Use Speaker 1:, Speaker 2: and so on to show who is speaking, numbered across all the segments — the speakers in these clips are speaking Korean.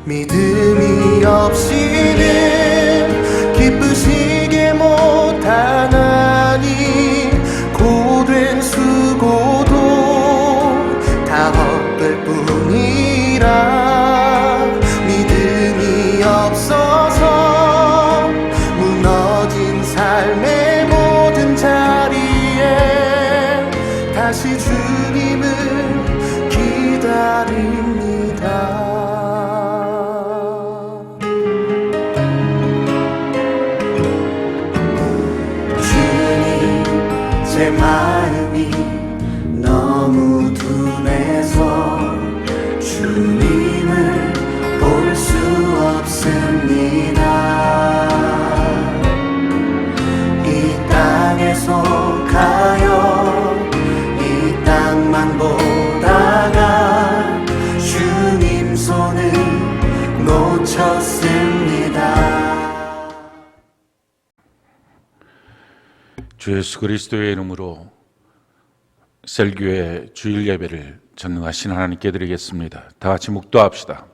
Speaker 1: 믿음이 없이는 기쁘시게 못하나니 고된 수고도 다 헛될 뿐이라. 믿음이 없어서 무너진 삶의 모든 자리에 다시 주님을 기다립니다. 제 마음이 너무 둔해서 주님을 볼 수 없습니다. 이 땅에서 가요 이 땅만 보다가 주님 손을 놓쳤습니다.
Speaker 2: 주 예수 그리스도의 이름으로 셀교회 주일 예배를 전능하신 하나님께 드리겠습니다. 다 같이 묵도합시다.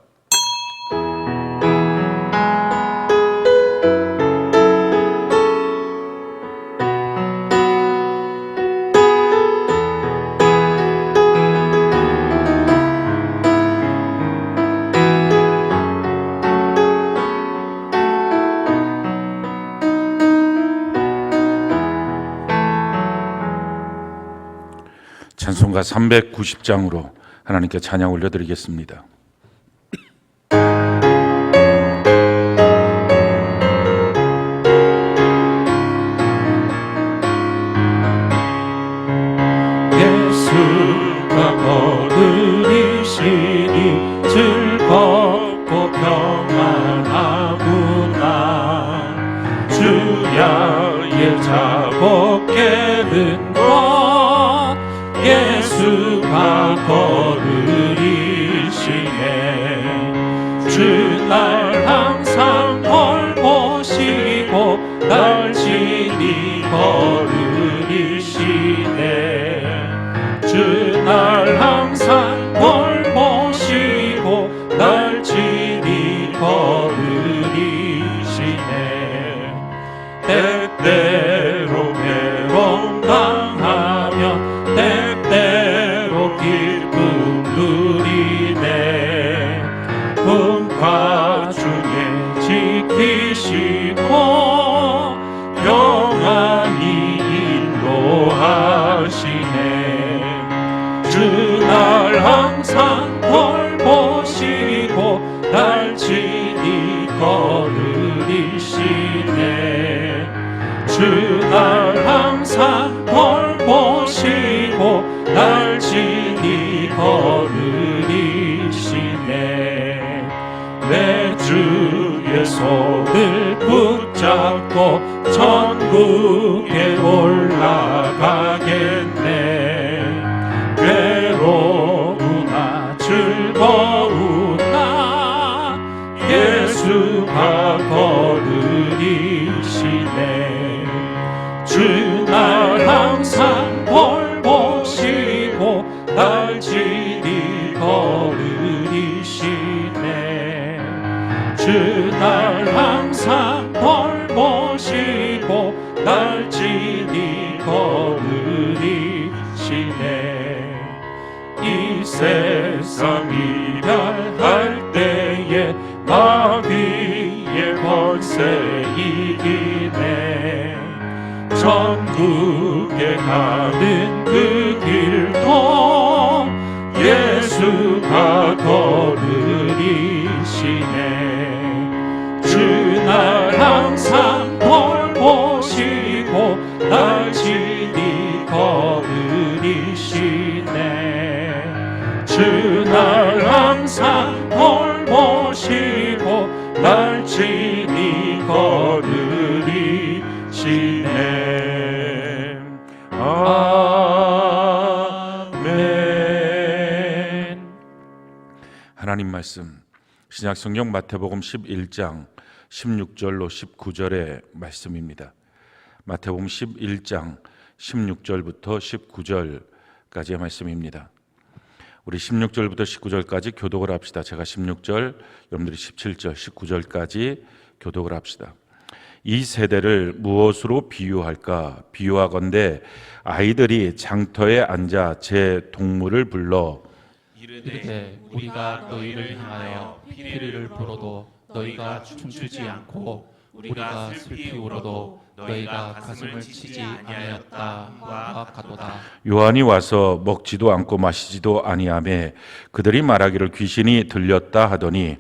Speaker 2: 찬송가 390장으로 하나님께 찬양 올려드리겠습니다.
Speaker 3: 예수가 거두리시니 즐겁고 평안하구나. 주야의 자복게는 예수가 거두리시네. 주날 항상 돌보시고 날 친히 거두리시네. 주날 항상 돌보시고 날 친히 거두리시네. 때때로 괴로움 당하면 때때로 기쁨 누리네. 음파 중에 지키시고 영원히 인도하시네. 주날 항상 돌보시고 날 친히 거두리시네. 주날 항상 돌보시고 날 친히 거두리시네. 내 주의 손을 붙잡고 천국에 올라가겠네. 괴로우나 즐거우나 예수가 거두리시네. 주날 항상 돌보시고 날 친히 거두리시네. 주날 항상 돌보시고 날 친히 거두리시네. 이 세상 이별할 때에 마귀의 권세 이기네. 천국에 가는 그 길도 예수가 거두리시네. 주날 항상 돌보시고 날 친히 거두리시네. 주날 항상 돌보시고 날 친히 거두리시네. 아멘.
Speaker 2: 하나님 말씀 신약성경 마태복음 11장 16절로 19절의 말씀입니다. 마태복음 11장 16절부터 19절까지의 말씀입니다. 우리 16절부터 19절까지 교독을 합시다. 제가 16절, 여러분들이 17절, 19절까지 교독을 합시다. 이 세대를 무엇으로 비유할까? 비유하건대 아이들이 장터에 앉아 제 동물을 불러
Speaker 4: 이르되 우리가 너희를 향하여 피리를 불어도 너희가 춤추지 않고 우리가 슬피 울어도 너희가 가슴을 치지 아니하였다와 같도다.
Speaker 2: 요한이 와서 먹지도 않고 마시지도 아니하매 그들이 말하기를 귀신이 들렸다 하더니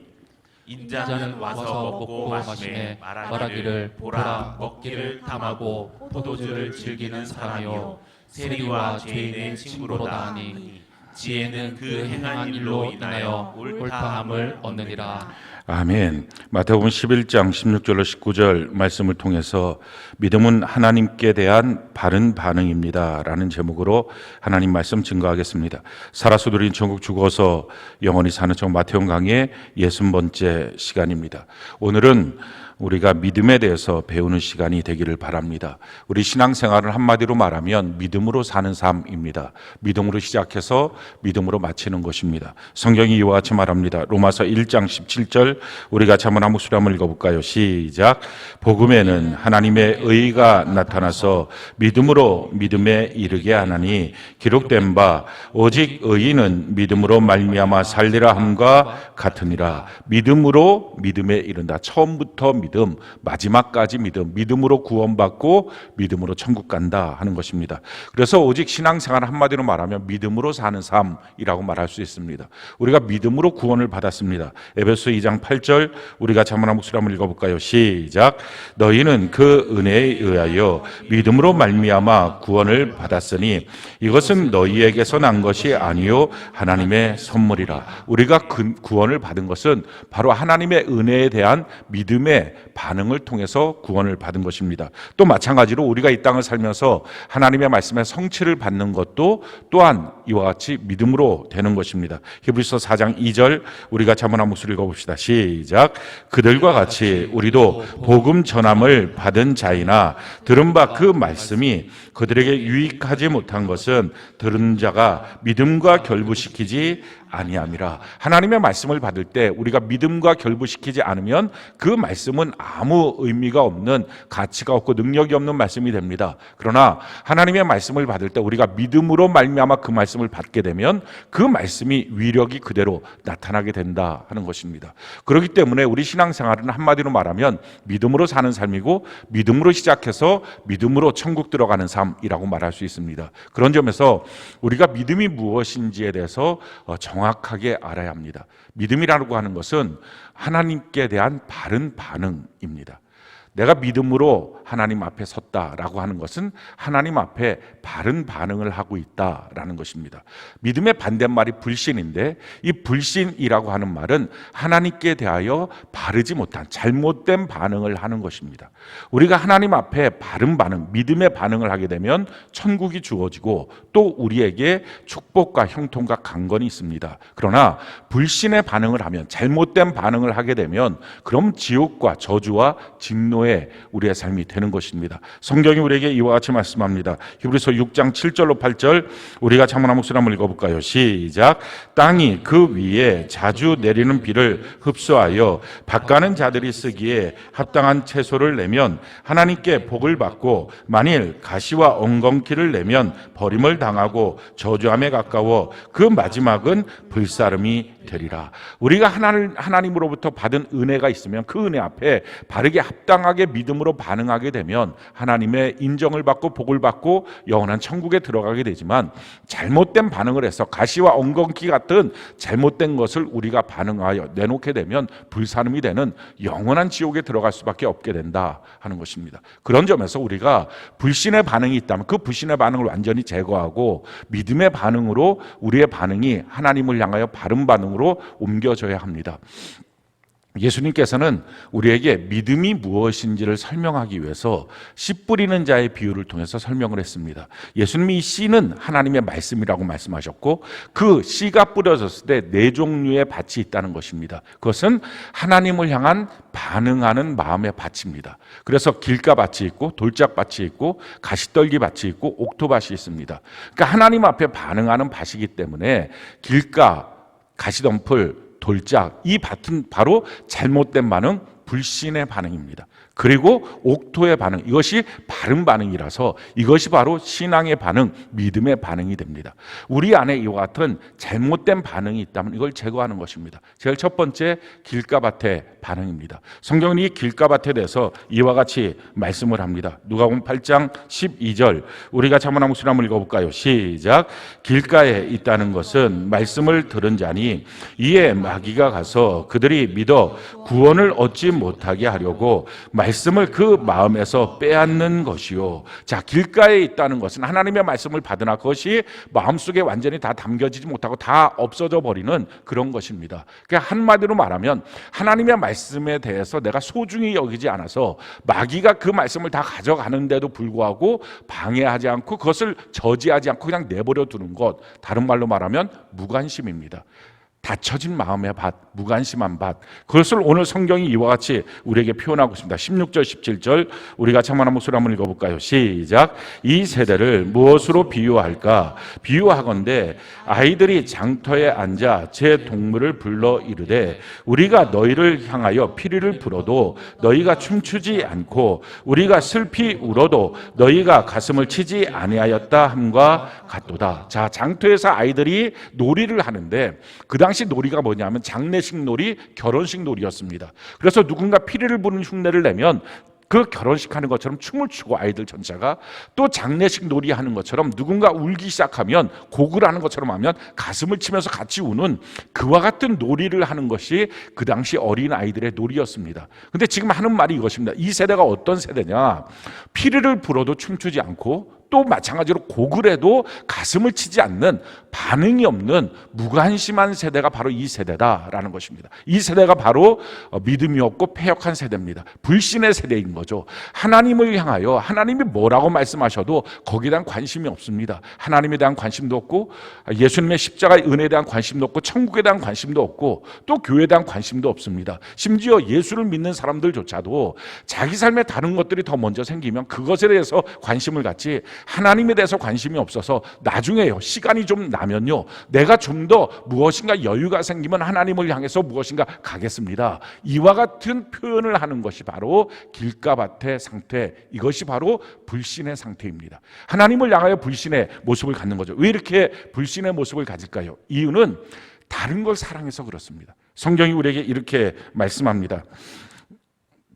Speaker 4: 인자는 와서 먹고 마시매 말하기를 보라 먹기를 탐하고 포도주를 즐기는 사람이요 세리와 죄인의 친구로다 하니 지혜는 그 행한 일로 인하여 옳다함을 얻느니라.
Speaker 2: 아멘. 마태복음 11장 16절로 19절 말씀을 통해서 믿음은 하나님께 대한 바른 반응입니다 라는 제목으로 하나님 말씀 증거하겠습니다. 살아서 누린 천국 죽어서 영원히 사는 청 마태복음 강의 60번째 시간입니다. 오늘은 우리가 믿음에 대해서 배우는 시간이 되기를 바랍니다. 우리 신앙생활을 한마디로 말하면 믿음으로 사는 삶입니다. 믿음으로 시작해서 믿음으로 마치는 것입니다. 성경이 이와 같이 말합니다. 로마서 1장 17절 우리 같이 한번 한 목소리 한번 읽어볼까요? 시작. 복음에는 하나님의 의가 나타나서 믿음으로 믿음에 이르게 하나니 기록된 바 오직 의인은 믿음으로 말미암아 살리라 함과 같으니라. 믿음으로 믿음에 이른다. 처음부터 믿음, 마지막까지 믿음, 믿음으로 구원받고 믿음으로 천국 간다 하는 것입니다. 그래서 오직 신앙생활 한마디로 말하면 믿음으로 사는 삶이라고 말할 수 있습니다. 우리가 믿음으로 구원을 받았습니다. 에베소 2장 8절 우리가 자문한 목소리 한번 읽어볼까요? 시작. 너희는 그 은혜에 의하여 믿음으로 말미암아 구원을 받았으니 이것은 너희에게서 난 것이 아니요 하나님의 선물이라. 우리가 구원을 받은 것은 바로 하나님의 은혜에 대한 믿음의 반응을 통해서 구원을 받은 것입니다. 또 마찬가지로 우리가 이 땅을 살면서 하나님의 말씀에 성취를 받는 것도 또한 이와 같이 믿음으로 되는 것입니다. 히브리서 4장 2절 우리가 자문한 목소리 읽어봅시다. 시작. 그들과 같이 우리도 복음 전함을 받은 자이나 들은 바 그 말씀이 그들에게 유익하지 못한 것은 들은 자가 믿음과 결부시키지 아니함이라. 하나님의 말씀을 받을 때 우리가 믿음과 결부시키지 않으면 그 말씀은 아무 의미가 없는, 가치가 없고 능력이 없는 말씀이 됩니다. 그러나 하나님의 말씀을 받을 때 우리가 믿음으로 말미암아 그 말씀을 받게 되면 그 말씀이 위력이 그대로 나타나게 된다 하는 것입니다. 그렇기 때문에 우리 신앙생활은 한마디로 말하면 믿음으로 사는 삶이고 믿음으로 시작해서 믿음으로 천국 들어가는 삶이라고 말할 수 있습니다. 그런 점에서 우리가 믿음이 무엇인지에 대해서 정확하게 알아야 합니다. 믿음이라고 하는 것은 하나님께 대한 바른 반응입니다. 내가 믿음으로 하나님 앞에 섰다라고 하는 것은 하나님 앞에 바른 반응을 하고 있다라는 것입니다. 믿음의 반대말이 불신인데 이 불신이라고 하는 말은 하나님께 대하여 바르지 못한 잘못된 반응을 하는 것입니다. 우리가 하나님 앞에 바른 반응, 믿음의 반응을 하게 되면 천국이 주어지고 또 우리에게 축복과 형통과 강건이 있습니다. 그러나 불신의 반응을 하면, 잘못된 반응을 하게 되면 그럼 지옥과 저주와 진노 우리의 삶이 되는 것입니다. 성경이 우리에게 이와 같이 말씀합니다. 히브리서 6장 7절로 8절 우리가 자문한 목소리 한번 읽어볼까요? 시작. 땅이 그 위에 자주 내리는 비를 흡수하여 밭가는 자들이 쓰기에 합당한 채소를 내면 하나님께 복을 받고 만일 가시와 엉겅퀴를 내면 버림을 당하고 저주함에 가까워 그 마지막은 불사름이 되리라. 우리가 하나님으로부터 받은 은혜가 있으면 그 은혜 앞에 바르게 합당하게 믿음으로 반응하게 되면 하나님의 인정을 받고 복을 받고 영원한 천국에 들어가게 되지만 잘못된 반응을 해서 가시와 엉겅퀴 같은 잘못된 것을 우리가 반응하여 내놓게 되면 불사름이 되는 영원한 지옥에 들어갈 수밖에 없게 된다 하는 것입니다. 그런 점에서 우리가 불신의 반응이 있다면 그 불신의 반응을 완전히 제거하고 믿음의 반응으로 우리의 반응이 하나님을 향하여 바른 반응으로 옮겨져야 합니다. 예수님께서는 우리에게 믿음이 무엇인지를 설명하기 위해서 씨 뿌리는 자의 비유를 통해서 설명을 했습니다. 예수님이 이 씨는 하나님의 말씀이라고 말씀하셨고 그 씨가 뿌려졌을 때 네 종류의 밭이 있다는 것입니다. 그것은 하나님을 향한 반응하는 마음의 밭입니다. 그래서 길가밭이 있고 돌짝밭이 있고 가시떨기 밭이 있고 옥토밭이 있습니다. 그러니까 하나님 앞에 반응하는 밭이기 때문에 길가, 가시덤불, 돌짝, 이 밭은 바로 잘못된 반응, 불신의 반응입니다. 그리고 옥토의 반응, 이것이 바른 반응이라서 이것이 바로 신앙의 반응, 믿음의 반응이 됩니다. 우리 안에 이와 같은 잘못된 반응이 있다면 이걸 제거하는 것입니다. 제일 첫 번째, 길가밭의 반응입니다. 성경은 이 길가밭에 대해서 이와 같이 말씀을 합니다. 누가복음 8장 12절, 우리가 자문한 목소리 한번 읽어볼까요? 시작. 길가에 있다는 것은 말씀을 들은 자니 이에 마귀가 가서 그들이 믿어 구원을 얻지 못하게 하려고 말씀을 그 마음에서 빼앗는 것이요. 자, 길가에 있다는 것은 하나님의 말씀을 받으나 그것이 마음속에 완전히 다 담겨지지 못하고 다 없어져 버리는 그런 것입니다. 그러니까 한마디로 말하면 하나님의 말씀에 대해서 내가 소중히 여기지 않아서 마귀가 그 말씀을 다 가져가는데도 불구하고 방해하지 않고 그것을 저지하지 않고 그냥 내버려 두는 것, 다른 말로 말하면 무관심입니다. 닫혀진 마음의 밭, 무관심한 밭, 그것을 오늘 성경이 이와 같이 우리에게 표현하고 있습니다. 16절 17절 우리가 참만한 목소리 한번 읽어볼까요? 시작. 이 세대를 무엇으로 비유할까? 비유하건대 아이들이 장터에 앉아 제 동물을 불러 이르되 우리가 너희를 향하여 피리를 불어도 너희가 춤추지 않고 우리가 슬피 울어도 너희가 가슴을 치지 아니하였다 함과 같도다. 자, 장터에서 아이들이 놀이를 하는데 그 당시 놀이가 뭐냐면 장례식 놀이, 결혼식 놀이였습니다. 그래서 누군가 피리를 부는 흉내를 내면 그 결혼식 하는 것처럼 춤을 추고 아이들 전체가 또 장례식 놀이 하는 것처럼 누군가 울기 시작하면 곡을 하는 것처럼 하면 가슴을 치면서 같이 우는 그와 같은 놀이를 하는 것이 그 당시 어린 아이들의 놀이였습니다. 근데 지금 하는 말이 이것입니다. 이 세대가 어떤 세대냐? 피리를 불어도 춤추지 않고 또 마찬가지로 곡을 해도 가슴을 치지 않는 반응이 없는 무관심한 세대가 바로 이 세대다라는 것입니다. 이 세대가 바로 믿음이 없고 패역한 세대입니다. 불신의 세대인 거죠. 하나님을 향하여 하나님이 뭐라고 말씀하셔도 거기에 대한 관심이 없습니다. 하나님에 대한 관심도 없고 예수님의 십자가의 은혜에 대한 관심도 없고 천국에 대한 관심도 없고 또 교회에 대한 관심도 없습니다. 심지어 예수를 믿는 사람들조차도 자기 삶에 다른 것들이 더 먼저 생기면 그것에 대해서 관심을 갖지 하나님에 대해서 관심이 없어서 나중에요, 시간이 좀 나면요, 내가 좀 더 무엇인가 여유가 생기면 하나님을 향해서 무엇인가 가겠습니다. 이와 같은 표현을 하는 것이 바로 길가밭의 상태, 이것이 바로 불신의 상태입니다. 하나님을 향하여 불신의 모습을 갖는 거죠. 왜 이렇게 불신의 모습을 가질까요? 이유는 다른 걸 사랑해서 그렇습니다. 성경이 우리에게 이렇게 말씀합니다.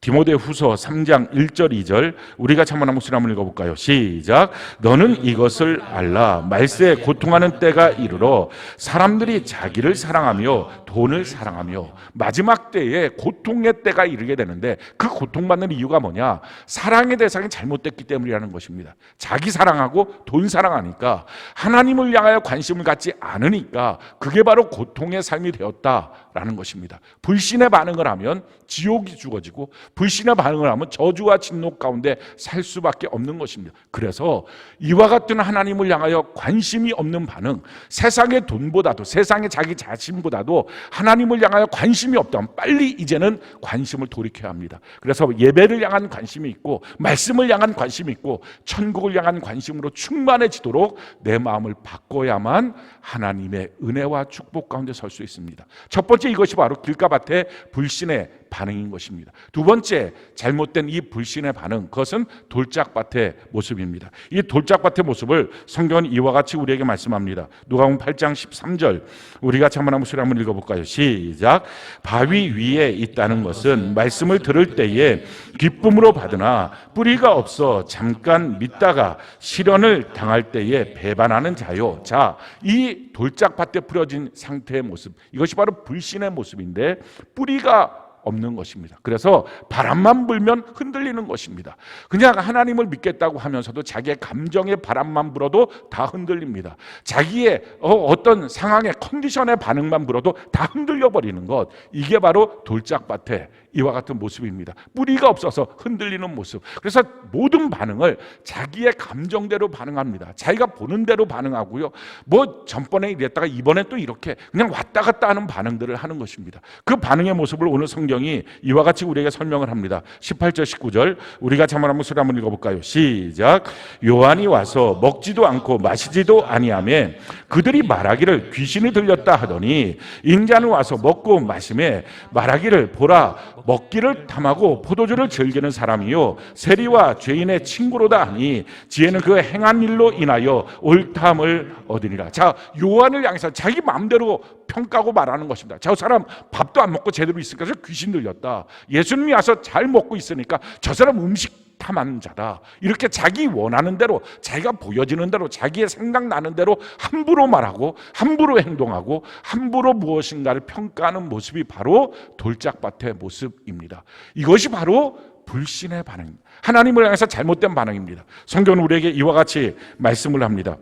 Speaker 2: 디모데후서 3장 1절 2절 우리가 참만한 목소리 한번 읽어볼까요? 시작. 너는 이것을 알라. 말세에 고통하는 때가 이르러 사람들이 자기를 사랑하며 돈을 사랑하며 마지막 때에 고통의 때가 이르게 되는데 그 고통받는 이유가 뭐냐? 사랑의 대상이 잘못됐기 때문이라는 것입니다. 자기 사랑하고 돈 사랑하니까 하나님을 향하여 관심을 갖지 않으니까 그게 바로 고통의 삶이 되었다라는 것입니다. 불신의 반응을 하면 지옥이 주어지고 불신의 반응을 하면 저주와 진노 가운데 살 수밖에 없는 것입니다. 그래서 이와 같은 하나님을 향하여 관심이 없는 반응, 세상의 돈보다도 세상의 자기 자신보다도 하나님을 향하여 관심이 없다면 빨리 이제는 관심을 돌이켜야 합니다. 그래서 예배를 향한 관심이 있고 말씀을 향한 관심이 있고 천국을 향한 관심으로 충만해지도록 내 마음을 바꿔야만 하나님의 은혜와 축복 가운데 설 수 있습니다. 첫 번째, 이것이 바로 길가밭의 불신의 반응인 것입니다. 두 번째, 잘못된 이 불신의 반응, 그것은 돌짝밭의 모습입니다. 이 돌짝밭의 모습을 성경은 이와 같이 우리에게 말씀합니다. 누가복음 8장 13절 우리가 참만한 목소리 한번 읽어볼까요? 시작. 바위 위에 있다는 것은 말씀을 들을 때에 기쁨으로 받으나 뿌리가 없어 잠깐 믿다가 시련을 당할 때에 배반하는 자요. 자, 이 돌짝밭에 뿌려진 상태의 모습, 이것이 바로 불신의 모습인데 뿌리가 없는 것입니다. 그래서 바람만 불면 흔들리는 것입니다. 그냥 하나님을 믿겠다고 하면서도 자기의 감정의 바람만 불어도 다 흔들립니다. 자기의 어떤 상황의 컨디션의 반응만 불어도 다 흔들려 버리는 것, 이게 바로 돌짝밭에 이와 같은 모습입니다. 뿌리가 없어서 흔들리는 모습. 그래서 모든 반응을 자기의 감정대로 반응합니다. 자기가 보는 대로 반응하고요. 뭐 전번에 이랬다가 이번에 또 이렇게 그냥 왔다 갔다 하는 반응들을 하는 것입니다. 그 반응의 모습을 오늘 성경이 이와 같이 우리에게 설명을 합니다. 18절 19절 우리가 자문한 모습을 한번 읽어볼까요? 시작. 요한이 와서 먹지도 않고 마시지도 아니하며 그들이 말하기를 귀신이 들렸다 하더니 인자는 와서 먹고 마시매 말하기를 보라 먹기를 탐하고 포도주를 즐기는 사람이요 세리와 죄인의 친구로다 하니 지혜는 그 행한 일로 인하여 옳담을 얻으리라. 자, 요한을 향해서 자기 마음대로 평가하고 말하는 것입니다. 저 사람 밥도 안 먹고 제대로 있으니까 귀신 들렸다. 예수님이 와서 잘 먹고 있으니까 저 사람 음식 탐하는 자다. 이렇게 자기 원하는 대로, 자기가 보여지는 대로, 자기의 생각나는 대로 함부로 말하고 함부로 행동하고 함부로 무엇인가를 평가하는 모습이 바로 돌짝밭의 모습입니다. 이것이 바로 불신의 반응입니다. 하나님을 향해서 잘못된 반응입니다. 성경은 우리에게 이와 같이 말씀을 합니다.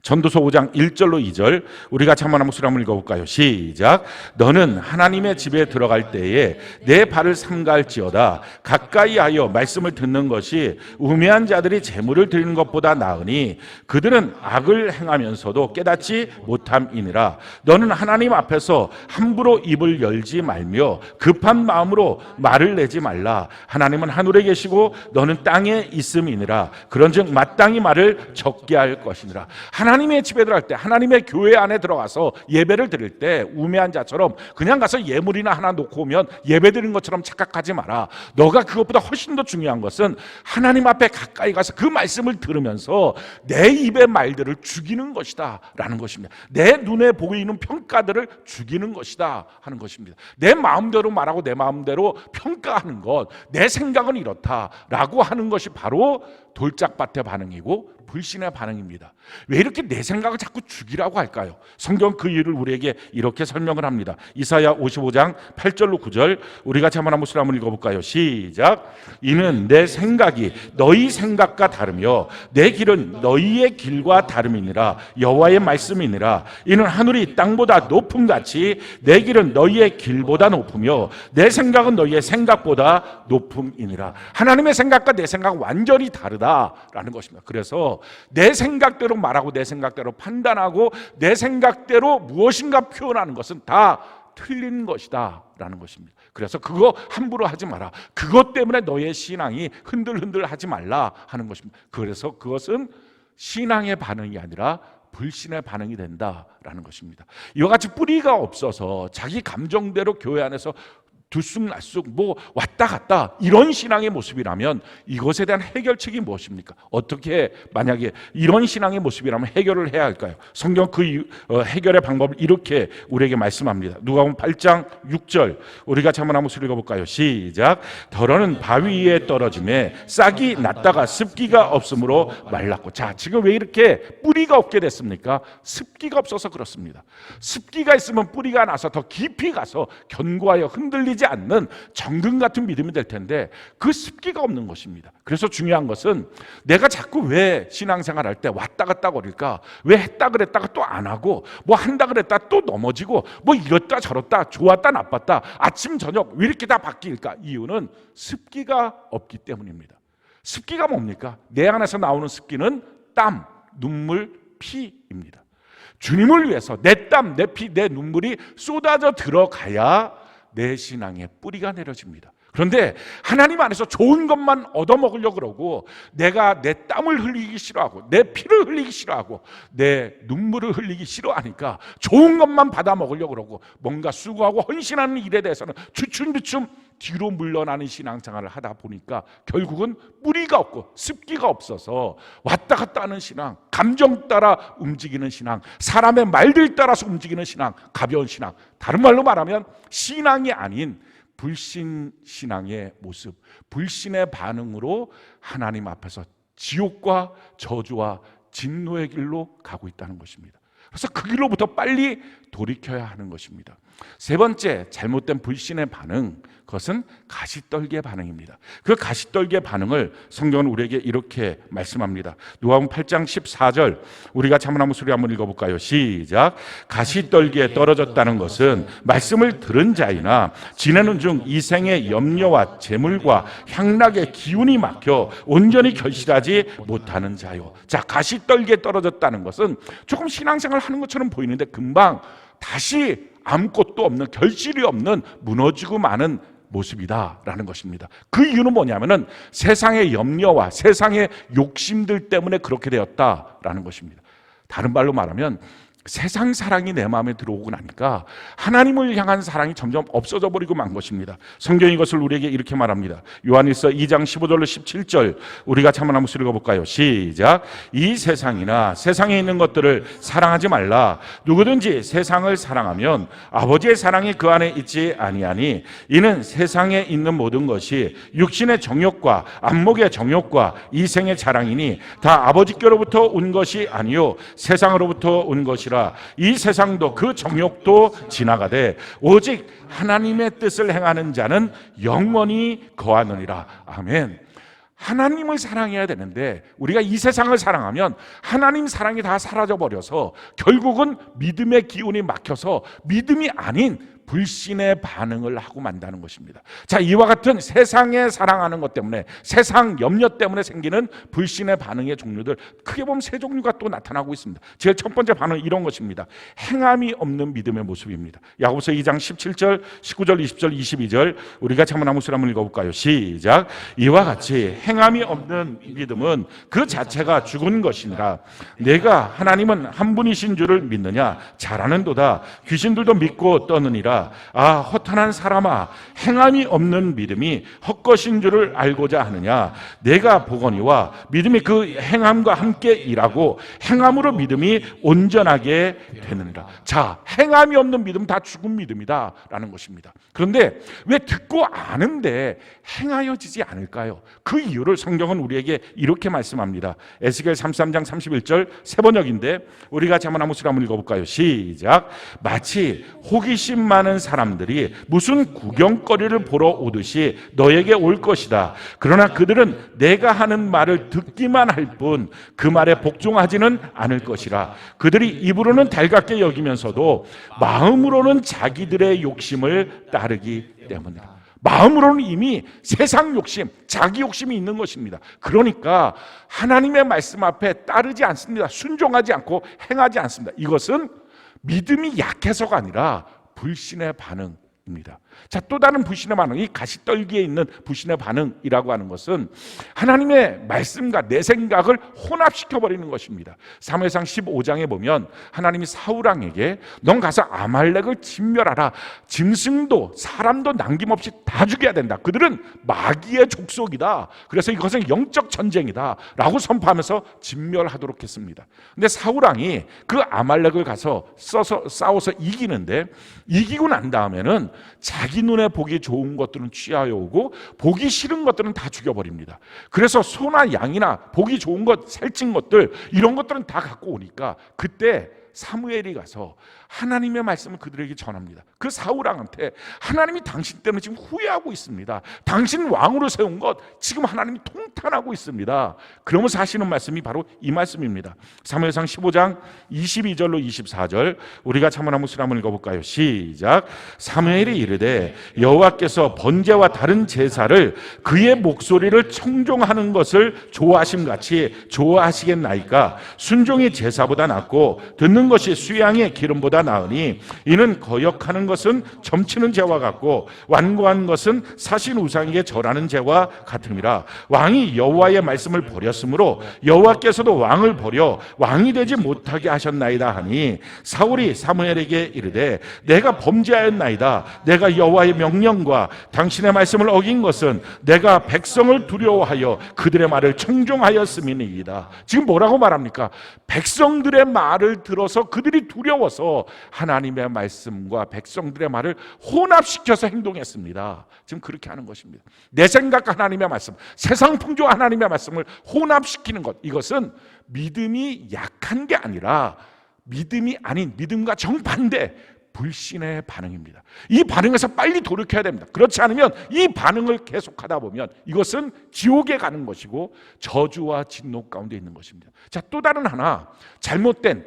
Speaker 2: 전도서 5장 1절로 2절 우리가 참만한 목소리 한번 읽어볼까요? 시작. 너는 하나님의 집에 들어갈 때에 내 발을 삼갈지어다. 가까이 하여 말씀을 듣는 것이 우매한 자들이 재물을 드리는 것보다 나으니 그들은 악을 행하면서도 깨닫지 못함이니라. 너는 하나님 앞에서 함부로 입을 열지 말며 급한 마음으로 말을 내지 말라. 하나님은 하늘에 계시고 너는 땅에 있음이니라. 그런즉 마땅히 말을 적게 할 것이니라. 하나님의 집에 들어갈 때, 하나님의 교회 안에 들어가서 예배를 드릴 때 우매한 자처럼 그냥 가서 예물이나 하나 놓고 오면 예배 드리는 것처럼 착각하지 마라. 너가 그것보다 훨씬 더 중요한 것은 하나님 앞에 가까이 가서 그 말씀을 들으면서 내 입의 말들을 죽이는 것이다 라는 것입니다. 내 눈에 보이는 평가들을 죽이는 것이다 하는 것입니다. 내 마음대로 말하고 내 마음대로 평가하는 것, 내 생각은 이렇다라고 하는 것이 바로 돌짝밭의 반응이고 불신의 반응입니다. 왜 이렇게 내 생각을 자꾸 죽이라고 할까요? 성경 그 이유를 우리에게 이렇게 설명을 합니다. 이사야 55장 8절로 9절 우리가 한번 목소리 한번 읽어볼까요? 시작. 이는 내 생각이 너희 생각과 다르며 내 길은 너희의 길과 다름이니라. 여호와의 말씀이니라. 이는 하늘이 땅보다 높음같이 내 길은 너희의 길보다 높으며 내 생각은 너희의 생각보다 높음이니라. 하나님의 생각과 내 생각은 완전히 다르다라는 것입니다. 그래서 내 생각대로 말하고 내 생각대로 판단하고 내 생각대로 무엇인가 표현하는 것은 다 틀린 것이다 라는 것입니다. 그래서 그거 함부로 하지 마라. 그것 때문에 너의 신앙이 흔들흔들 하지 말라 하는 것입니다. 그래서 그것은 신앙의 반응이 아니라 불신의 반응이 된다라는 것입니다. 이와 같이 뿌리가 없어서 자기 감정대로 교회 안에서 들쑥날쑥 뭐 왔다 갔다 이런 신앙의 모습이라면 이것에 대한 해결책이 무엇입니까? 어떻게 만약에 이런 신앙의 모습이라면 해결을 해야 할까요? 성경 그 해결의 방법을 이렇게 우리에게 말씀합니다. 누가복음 8장 6절 우리가 한번 한 목소리 읽어볼까요? 시작. 더러는 바위 위에 떨어짐에 싹이 났다가 습기가 없으므로 말랐고. 자, 지금 왜 이렇게 뿌리가 없게 됐습니까? 습기가 없어서 그렇습니다. 습기가 있으면 뿌리가 나서 더 깊이 가서 견고하여 흔들리지 않는 정금 같은 믿음이 될 텐데 그 습기가 없는 것입니다. 그래서 중요한 것은 내가 자꾸 왜 신앙생활 할 때 왔다 갔다 거릴까? 왜 했다 그랬다가 또 안 하고 뭐 한다 그랬다 또 넘어지고 뭐 이렇다 저렇다 좋았다 나빴다 아침 저녁 왜 이렇게 다 바뀔까? 이유는 습기가 없기 때문입니다. 습기가 뭡니까? 내 안에서 나오는 습기는 땀, 눈물, 피입니다. 주님을 위해서 내 땀, 내 피, 내 눈물이 쏟아져 들어가야 내 신앙에 뿌리가 내려집니다. 그런데 하나님 안에서 좋은 것만 얻어먹으려고 그러고 내가 내 땀을 흘리기 싫어하고 내 피를 흘리기 싫어하고 내 눈물을 흘리기 싫어하니까 좋은 것만 받아먹으려고 그러고 뭔가 수고하고 헌신하는 일에 대해서는 주춤주춤 뒤로 물러나는 신앙생활을 하다 보니까 결국은 뿌리가 없고 습기가 없어서 왔다 갔다 하는 신앙, 감정 따라 움직이는 신앙, 사람의 말들 따라서 움직이는 신앙, 가벼운 신앙, 다른 말로 말하면 신앙이 아닌 불신 신앙의 모습, 불신의 반응으로 하나님 앞에서 지옥과 저주와 진노의 길로 가고 있다는 것입니다. 그래서 그 길로부터 빨리 돌이켜야 하는 것입니다. 세 번째 잘못된 불신의 반응, 그것은 가시떨기의 반응입니다. 그 가시떨기의 반응을 성경은 우리에게 이렇게 말씀합니다. 누가복음 8장 14절, 우리가 참나무 소리 한번 읽어볼까요? 시작. 가시떨기에 떨어졌다는 것은 말씀을 들은 자이나 지내는 중 이생의 염려와 재물과 향락의 기운이 막혀 온전히 결실하지 못하는 자요. 자, 가시떨기에 떨어졌다는 것은 조금 신앙생활 하는 것처럼 보이는데 금방 다시 아무것도 없는, 결실이 없는, 무너지고 마는 모습이다라는 것입니다. 그 이유는 뭐냐면은 세상의 염려와 세상의 욕심들 때문에 그렇게 되었다라는 것입니다. 다른 말로 말하면 세상 사랑이 내 마음에 들어오고 나니까 하나님을 향한 사랑이 점점 없어져 버리고 만 것입니다. 성경이 이것을 우리에게 이렇게 말합니다. 요한일서 2장 15절로 17절, 우리가 참나무 소리 읽어볼까요? 시작. 이 세상이나 세상에 있는 것들을 사랑하지 말라. 누구든지 세상을 사랑하면 아버지의 사랑이 그 안에 있지 아니하니 이는 세상에 있는 모든 것이 육신의 정욕과 안목의 정욕과 이생의 자랑이니 다 아버지께로부터 온 것이 아니요 세상으로부터 온 것이라. 이 세상도 그 정욕도 지나가되 오직 하나님의 뜻을 행하는 자는 영원히 거하느니라. 아멘. 하나님을 사랑해야 되는데 우리가 이 세상을 사랑하면 하나님 사랑이 다 사라져 버려서 결국은 믿음의 기운이 막혀서 믿음이 아닌 불신의 반응을 하고 만다는 것입니다. 자, 이와 같은 세상에 사랑하는 것 때문에, 세상 염려 때문에 생기는 불신의 반응의 종류들, 크게 보면 세 종류가 또 나타나고 있습니다. 제일 첫 번째 반응은 이런 것입니다. 행함이 없는 믿음의 모습입니다. 야고보서 2장 17절, 19절, 20절, 22절, 우리가 참나무 소리 한번 읽어볼까요? 시작. 이와 같이 행함이 없는 믿음은 그 자체가 죽은 것이니라. 내가 하나님은 한 분이신 줄을 믿느냐? 잘하는도다. 귀신들도 믿고 떠느니라. 아, 허탄한 사람아, 행함이 없는 믿음이 헛것인 줄을 알고자 하느냐? 내가 보거니와 믿음이 그 행함과 함께 일하고 행함으로 믿음이 온전하게 되느니라. 자, 행함이 없는 믿음 다 죽은 믿음이다 라는 것입니다. 그런데 왜 듣고 아는데 행하여지지 않을까요? 그 이유를 성경은 우리에게 이렇게 말씀합니다. 에스겔 33장 31절 세 번역인데 우리가 참나무 소리 한번 읽어볼까요? 시작. 마치 호기심 많은 사람들이 무슨 구경거리를 보러 오듯이 너에게 올 것이다. 그러나 그들은 내가 하는 말을 듣기만 할 뿐 그 말에 복종하지는 않을 것이라. 그들이 입으로는 달갑게 여기면서도 마음으로는 자기들의 욕심을 따르기 때문이다. 마음으로는 이미 세상 욕심, 자기 욕심이 있는 것입니다. 그러니까 하나님의 말씀 앞에 따르지 않습니다. 순종하지 않고 행하지 않습니다. 이것은 믿음이 약해서가 아니라 불신의 반응입니다. 자, 또 다른 불신의 반응, 이 가시떨기에 있는 불신의 반응이라고 하는 것은 하나님의 말씀과 내 생각을 혼합시켜 버리는 것입니다. 사무엘상 15장에 보면 하나님이 사울 왕에게 넌 가서 아말렉을 진멸하라. 짐승도 사람도 남김없이 다 죽여야 된다. 그들은 마귀의 족속이다. 그래서 이것은 영적 전쟁이다 라고 선포하면서 진멸하도록 했습니다. 근데 사울 왕이 그 아말렉을 가서 싸워서 이기는데, 이기고 난 다음에는 자기 눈에 보기 좋은 것들은 취하여 오고 보기 싫은 것들은 다 죽여버립니다. 그래서 소나 양이나 보기 좋은 것, 살찐 것들, 이런 것들은 다 갖고 오니까 그때 사무엘이 가서 하나님의 말씀을 그들에게 전합니다. 그 사울 왕한테 하나님이 당신 때문에 지금 후회하고 있습니다. 당신 왕으로 세운 것 지금 하나님이 통탄하고 있습니다. 그러면서 하시는 말씀이 바로 이 말씀입니다. 사무엘상 15장 22절로 24절 우리가 참나무 소리 한번 읽어볼까요? 시작. 사무엘이 이르되 여호와께서 번제와 다른 제사를 그의 목소리를 청종하는 것을 좋아하심같이 좋아하시겠나이까? 순종이 제사보다 낫고 듣는 것이 수양의 기름보다 나으니 이는 거역하는 것은 점치는 죄와 같고 완고한 것은 사신 우상에게 절하는 죄와 같음이라. 왕이 여호와의 말씀을 버렸으므로 여호와께서도 왕을 버려 왕이 되지 못하게 하셨나이다 하니 사울이 사무엘에게 이르되 내가 범죄하였나이다. 내가 여호와의 명령과 당신의 말씀을 어긴 것은 내가 백성을 두려워하여 그들의 말을 청종하였음이니이다. 지금 뭐라고 말합니까? 백성들의 말을 들어서 그들이 두려워서 하나님의 말씀과 백성들의 말을 혼합시켜서 행동했습니다. 지금 그렇게 하는 것입니다. 내 생각과 하나님의 말씀, 세상 풍조와 하나님의 말씀을 혼합시키는 것, 이것은 믿음이 약한 게 아니라 믿음이 아닌, 믿음과 정반대 불신의 반응입니다. 이 반응에서 빨리 돌이켜야 됩니다. 그렇지 않으면 이 반응을 계속하다 보면 이것은 지옥에 가는 것이고 저주와 진노 가운데 있는 것입니다. 자, 또 다른 하나, 잘못된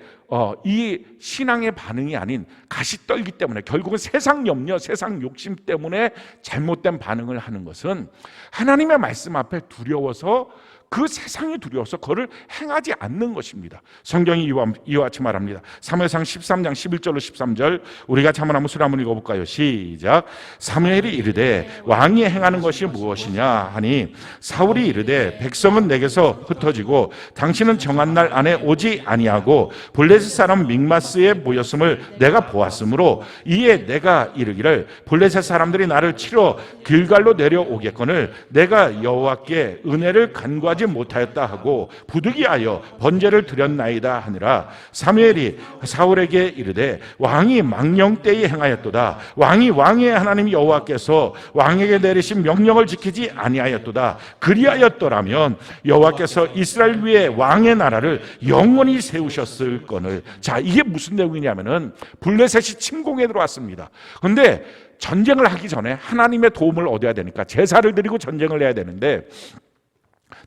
Speaker 2: 이 신앙의 반응이 아닌 가시떨기 때문에, 결국은 세상 염려, 세상 욕심 때문에 잘못된 반응을 하는 것은 하나님의 말씀 앞에 두려워서, 그 세상이 두려워서 그거를 행하지 않는 것입니다. 성경이 이와 같이 말합니다. 사무엘상 13장 11절로 13절 우리가 한번 한번 소리 한번 읽어볼까요? 시작. 사무엘이 이르되 왕이 행하는 것이 무엇이냐 하니 사울이 이르되 백성은 내게서 흩어지고 당신은 정한 날 안에 오지 아니하고 블레셋 사람 믹마스에 모였음을 내가 보았으므로 이에 내가 이르기를 블레셋 사람들이 나를 치러 길갈로 내려오겠거늘 내가 여호와께 은혜를 간구하지 못하였다 하고 부득이하여 번제를 드렸나이다 하니라. 사무엘이 사울에게 이르되 왕이 망령 때에 행하였도다. 왕이 왕의 하나님 여호와께서 왕에게 내리신 명령을 지키지 아니하였도다. 그리하였더라면 여호와께서 이스라엘 위에 왕의 나라를 영원히 세우셨을 거늘. 자, 이게 무슨 내용이냐면은 블레셋이 침공에 들어왔습니다. 그런데 전쟁을 하기 전에 하나님의 도움을 얻어야 되니까 제사를 드리고 전쟁을 해야 되는데,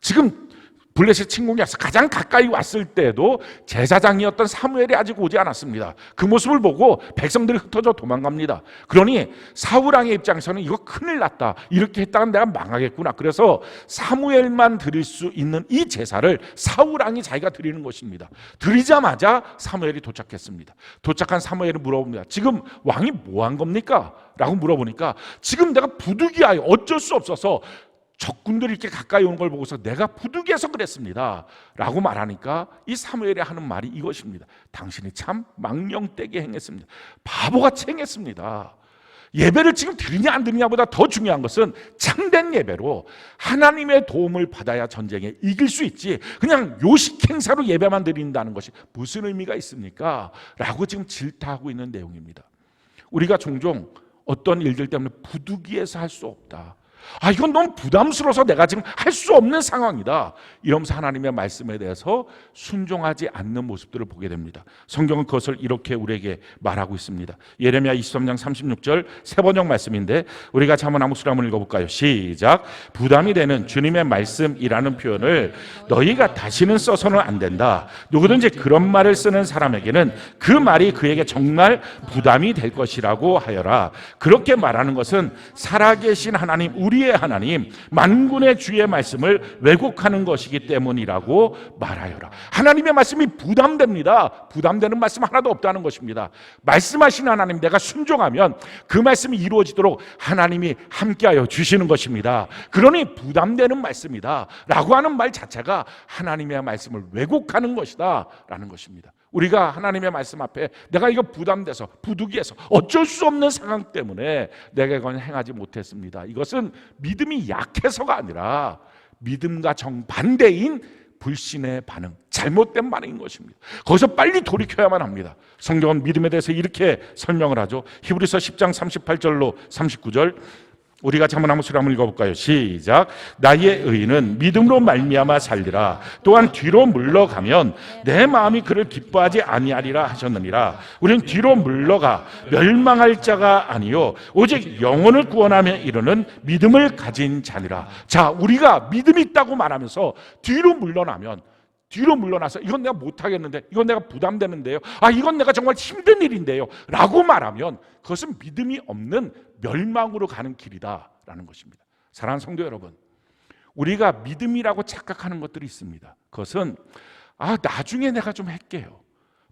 Speaker 2: 지금 블레셋 침공이 와서 가장 가까이 왔을 때도 제사장이었던 사무엘이 아직 오지 않았습니다. 그 모습을 보고 백성들이 흩어져 도망갑니다. 그러니 사울 왕의 입장에서는 이거 큰일 났다, 이렇게 했다간 내가 망하겠구나. 그래서 사무엘만 드릴 수 있는 이 제사를 사울 왕이 자기가 드리는 것입니다. 드리자마자 사무엘이 도착했습니다. 도착한 사무엘이 물어봅니다. 지금 왕이 뭐 한 겁니까? 라고 물어보니까 지금 내가 부득이하여 어쩔 수 없어서 적군들이 이렇게 가까이 오는 걸 보고서 내가 부득이해서 그랬습니다 라고 말하니까 이 사무엘이 하는 말이 이것입니다. 당신이 참 망령되게 행했습니다. 바보같이 행했습니다. 예배를 지금 드리냐 안 드리냐보다 더 중요한 것은 참된 예배로 하나님의 도움을 받아야 전쟁에 이길 수 있지, 그냥 요식 행사로 예배만 드린다는 것이 무슨 의미가 있습니까? 라고 지금 질타하고 있는 내용입니다. 우리가 종종 어떤 일들 때문에 부득이해서 할 수 없다, 이건 너무 부담스러워서 내가 지금 할 수 없는 상황이다, 이러면서 하나님의 말씀에 대해서 순종하지 않는 모습들을 보게 됩니다. 성경은 그것을 이렇게 우리에게 말하고 있습니다. 예레미야 23장 36절 세 번역 말씀인데 우리가 한번 아무 소리 한번 읽어볼까요? 시작. 부담이 되는 주님의 말씀이라는 표현을 너희가 다시는 써서는 안 된다. 누구든지 그런 말을 쓰는 사람에게는 그 말이 그에게 정말 부담이 될 것이라고 하여라. 그렇게 말하는 것은 살아계신 하나님, 우리의 하나님, 만군의 주의 말씀을 왜곡하는 것이기 때문이라고 말하여라. 하나님의 말씀이 부담됩니다. 부담되는 말씀 하나도 없다는 것입니다. 말씀하신 하나님, 내가 순종하면 그 말씀이 이루어지도록 하나님이 함께하여 주시는 것입니다. 그러니 부담되는 말씀이다 라고 하는 말 자체가 하나님의 말씀을 왜곡하는 것이다 라는 것입니다. 우리가 하나님의 말씀 앞에 내가 이거 부담돼서 부득이해서 어쩔 수 없는 상황 때문에 내가 이건 행하지 못했습니다, 이것은 믿음이 약해서가 아니라 믿음과 정반대인 불신의 반응, 잘못된 반응인 것입니다. 거기서 빨리 돌이켜야만 합니다. 성경은 믿음에 대해서 이렇게 설명을 하죠. 히브리서 10장 38절로 39절 우리가 한번 소리 한번 읽어볼까요? 시작. 나의 의인은 믿음으로 말미암아 살리라. 또한 뒤로 물러가면 내 마음이 그를 기뻐하지 아니하리라 하셨느니라. 우리는 뒤로 물러가 멸망할 자가 아니요 오직 영혼을 구원하며 이르는 믿음을 가진 자니라. 자, 우리가 믿음이 있다고 말하면서 뒤로 물러나서 이건 내가 못하겠는데, 이건 내가 부담되는데요, 이건 내가 정말 힘든 일인데요 라고 말하면 그것은 믿음이 없는 멸망으로 가는 길이다라는 것입니다. 사랑하는 성도 여러분, 우리가 믿음이라고 착각하는 것들이 있습니다. 그것은 나중에 내가 좀 할게요,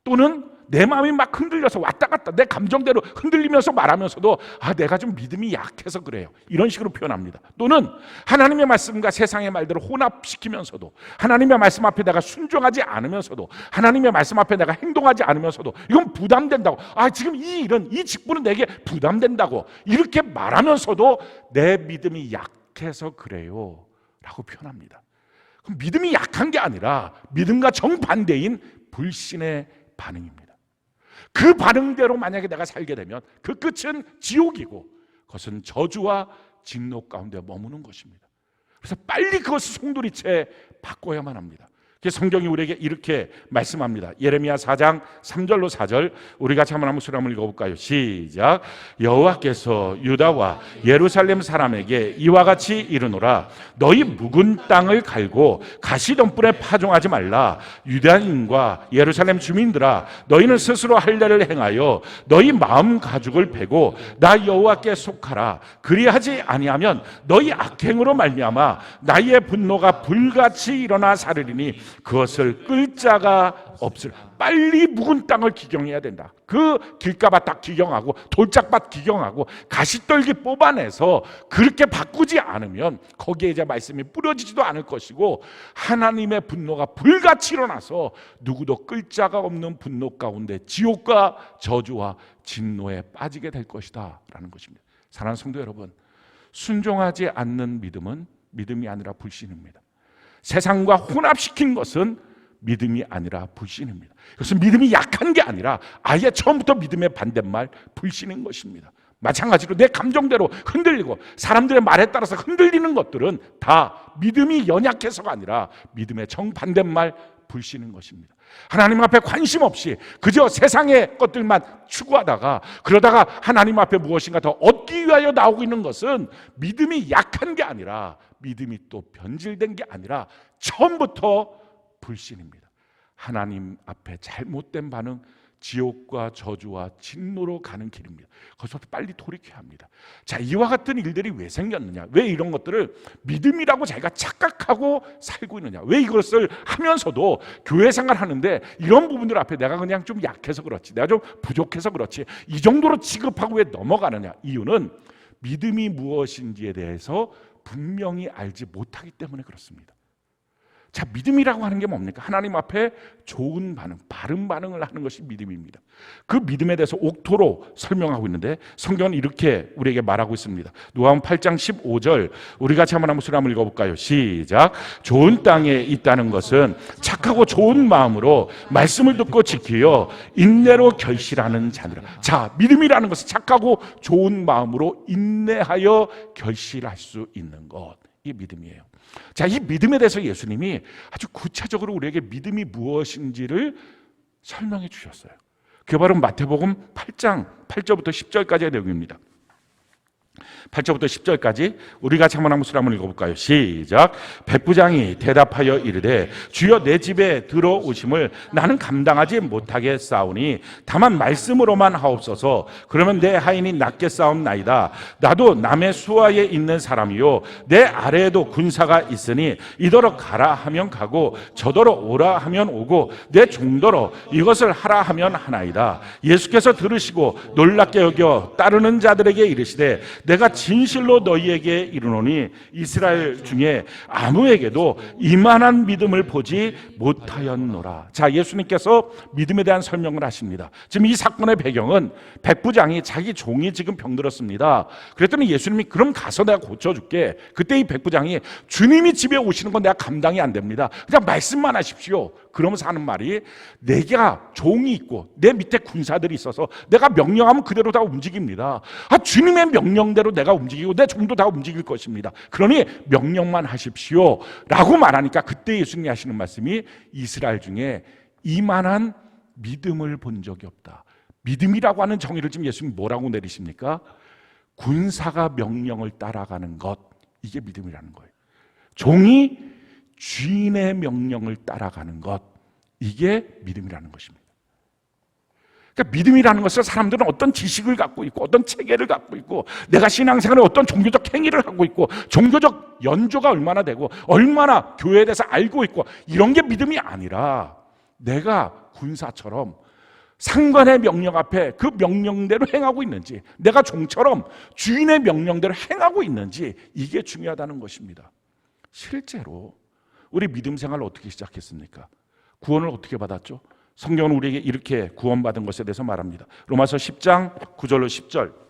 Speaker 2: 또는 내 마음이 막 흔들려서 왔다 갔다 내 감정대로 흔들리면서 말하면서도 내가 좀 믿음이 약해서 그래요, 이런 식으로 표현합니다. 또는 하나님의 말씀과 세상의 말들을 혼합시키면서도, 하나님의 말씀 앞에 내가 순종하지 않으면서도, 하나님의 말씀 앞에 내가 행동하지 않으면서도 이건 부담된다고, 지금 이 일은, 이 직분은 내게 부담된다고 이렇게 말하면서도 내 믿음이 약해서 그래요 라고 표현합니다. 그럼 믿음이 약한 게 아니라 믿음과 정반대인 불신의 반응입니다. 그 반응대로 만약에 내가 살게 되면 그 끝은 지옥이고 그것은 저주와 진노 가운데 머무는 것입니다. 그래서 빨리 그것을 송두리째 바꿔야만 합니다. 성경이 우리에게 이렇게 말씀합니다. 예레미야 4장 3절로 4절 우리 같이 한번 수렴을 읽어볼까요? 시작. 여호와께서 유다와 예루살렘 사람에게 이와 같이 이르노라. 너희 묵은 땅을 갈고 가시덤불에 파종하지 말라. 유다인과 예루살렘 주민들아, 너희는 스스로 할례를 행하여 너희 마음 가죽을 베고 나 여호와께 속하라. 그리하지 아니하면 너희 악행으로 말미암아 나의 분노가 불같이 일어나 사르리니 그것을 끌 자가 없을. 빨리 묵은 땅을 기경해야 된다. 그 길가밭 딱 기경하고 돌짝밭 기경하고 가시떨기 뽑아내서 그렇게 바꾸지 않으면 거기에 이제 말씀이 뿌려지지도 않을 것이고 하나님의 분노가 불같이 일어나서 누구도 끌 자가 없는 분노 가운데 지옥과 저주와 진노에 빠지게 될 것이다 라는 것입니다. 사랑하는 성도 여러분, 순종하지 않는 믿음은 믿음이 아니라 불신입니다. 세상과 혼합시킨 것은 믿음이 아니라 불신입니다. 그것은 믿음이 약한 게 아니라 아예 처음부터 믿음의 반대말 불신인 것입니다. 마찬가지로 내 감정대로 흔들리고 사람들의 말에 따라서 흔들리는 것들은 다 믿음이 연약해서가 아니라 믿음의 정반대말 불신인 것입니다. 하나님 앞에 관심 없이 그저 세상의 것들만 추구하다가 그러다가 하나님 앞에 무엇인가 더 얻기 위하여 나오고 있는 것은 믿음이 약한 게 아니라 믿음이 또 변질된 게 아니라 처음부터 불신입니다. 하나님 앞에 잘못된 반응, 지옥과 저주와 진노로 가는 길입니다. 거기서부터 빨리 돌이켜야 합니다. 자, 이와 같은 일들이 왜 생겼느냐? 왜 이런 것들을 믿음이라고 자기가 착각하고 살고 있느냐? 왜 이것을 하면서도 교회 생활하는데 이런 부분들 앞에 내가 그냥 좀 약해서 그렇지, 내가 좀 부족해서 그렇지, 이 정도로 취급하고 왜 넘어가느냐? 이유는 믿음이 무엇인지에 대해서 분명히 알지 못하기 때문에 그렇습니다. 자, 믿음이라고 하는 게 뭡니까? 하나님 앞에 좋은 반응, 바른 반응을 하는 것이 믿음입니다. 그 믿음에 대해서 옥토로 설명하고 있는데 성경은 이렇게 우리에게 말하고 있습니다. 누가복음 8장 15절 우리 같이 한번 수를 한번 읽어볼까요? 시작. 좋은 땅에 있다는 것은 착하고 좋은 마음으로 말씀을 듣고 지키어 인내로 결실하는 자니라. 자, 믿음이라는 것은 착하고 좋은 마음으로 인내하여 결실할 수 있는 것, 이 믿음이에요. 자, 이 믿음에 대해서 예수님이 아주 구체적으로 우리에게 믿음이 무엇인지를 설명해 주셨어요. 그게 바로 마태복음 8장 8절부터 10절까지의 내용입니다. 8절부터 10절까지 우리 같이 한번 읽어볼까요? 시작. 백부장이 대답하여 이르되 주여 내 집에 들어오심을 나는 감당하지 못하게 싸우니 다만 말씀으로만 하옵소서. 그러면 내 하인이 낫게 싸움나이다. 나도 남의 수하에 있는 사람이요 내 아래에도 군사가 있으니 이더러 가라 하면 가고 저더러 오라 하면 오고 내 종더러 이것을 하라 하면 하나이다. 예수께서 들으시고 놀랍게 여겨 따르는 자들에게 이르시되 내가 진실로 너희에게 이르노니 이스라엘 중에 아무에게도 이만한 믿음을 보지 못하였노라. 자, 예수님께서 믿음에 대한 설명을 하십니다. 지금 이 사건의 배경은 백부장이 자기 종이 지금 병들었습니다. 그랬더니 예수님이 그럼 가서 내가 고쳐줄게. 그때 이 백부장이 주님이 집에 오시는 건 내가 감당이 안 됩니다. 그냥 말씀만 하십시오. 그러면서 하는 말이 내가 종이 있고 내 밑에 군사들이 있어서 내가 명령하면 그대로 다 움직입니다. 주님의 명령대로 내가 움직이고 내 종도 다 움직일 것입니다. 그러니 명령만 하십시오 라고 말하니까 그때 예수님이 하시는 말씀이 이스라엘 중에 이만한 믿음을 본 적이 없다. 믿음이라고 하는 정의를 지금 예수님이 뭐라고 내리십니까? 군사가 명령을 따라가는 것, 이게 믿음이라는 거예요. 종이 주인의 명령을 따라가는 것, 이게 믿음이라는 것입니다. 그러니까 믿음이라는 것은 사람들은 어떤 지식을 갖고 있고 어떤 체계를 갖고 있고 내가 신앙생활에 어떤 종교적 행위를 하고 있고 종교적 연조가 얼마나 되고 얼마나 교회에 대해서 알고 있고 이런 게 믿음이 아니라 내가 군사처럼 상관의 명령 앞에 그 명령대로 행하고 있는지, 내가 종처럼 주인의 명령대로 행하고 있는지, 이게 중요하다는 것입니다. 실제로 우리 믿음 생활을 어떻게 시작했습니까? 구원을 어떻게 받았죠? 성경은 우리에게 이렇게 구원받은 것에 대해서 말합니다. 로마서 10장 9절로 10절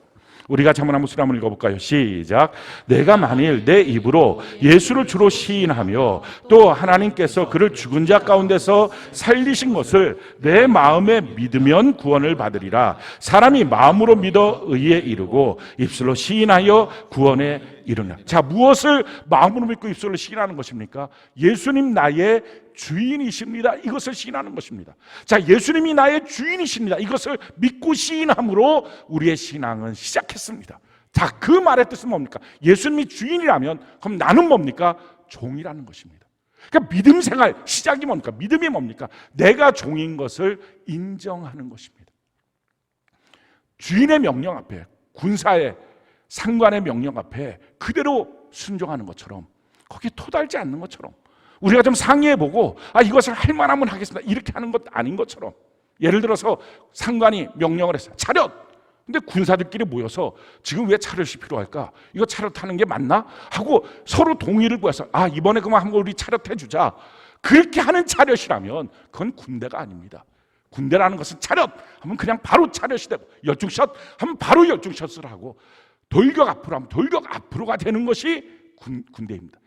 Speaker 2: 우리 같이 한번 읽어볼까요? 시작. 내가 만일 내 입으로 예수를 주로 시인하며 또 하나님께서 그를 죽은 자 가운데서 살리신 것을 내 마음에 믿으면 구원을 받으리라. 사람이 마음으로 믿어 의에 이르고 입술로 시인하여 구원에 이루느냐. 자, 무엇을 마음으로 믿고 입술로 시인하는 것입니까? 예수님 나의 주인이십니다. 이것을 시인하는 것입니다. 자, 예수님이 나의 주인이십니다. 이것을 믿고 시인함으로 우리의 신앙은 시작했습니다. 자, 그 말의 뜻은 뭡니까? 예수님이 주인이라면 그럼 나는 뭡니까? 종이라는 것입니다. 그러니까 믿음 생활 시작이 뭡니까? 믿음이 뭡니까? 내가 종인 것을 인정하는 것입니다. 주인의 명령 앞에, 군사의 상관의 명령 앞에 그대로 순종하는 것처럼, 거기에 토달지 않는 것처럼, 우리가 좀 상의해보고 이것을 할 만하면 하겠습니다 이렇게 하는 것 아닌 것처럼, 예를 들어서 상관이 명령을 했어요. 차렷! 근데 군사들끼리 모여서 지금 왜 차렷이 필요할까? 이거 차렷하는 게 맞나? 하고 서로 동의를 구해서 이번에 그만 한번 우리 차렷해주자, 그렇게 하는 차렷이라면 그건 군대가 아닙니다. 군대라는 것은 차렷 하면 그냥 바로 차렷이 되고, 열중샷 하면 바로 열중샷을 하고, 돌격 앞으로 하면 돌격 앞으로가 되는 것이 군대입니다.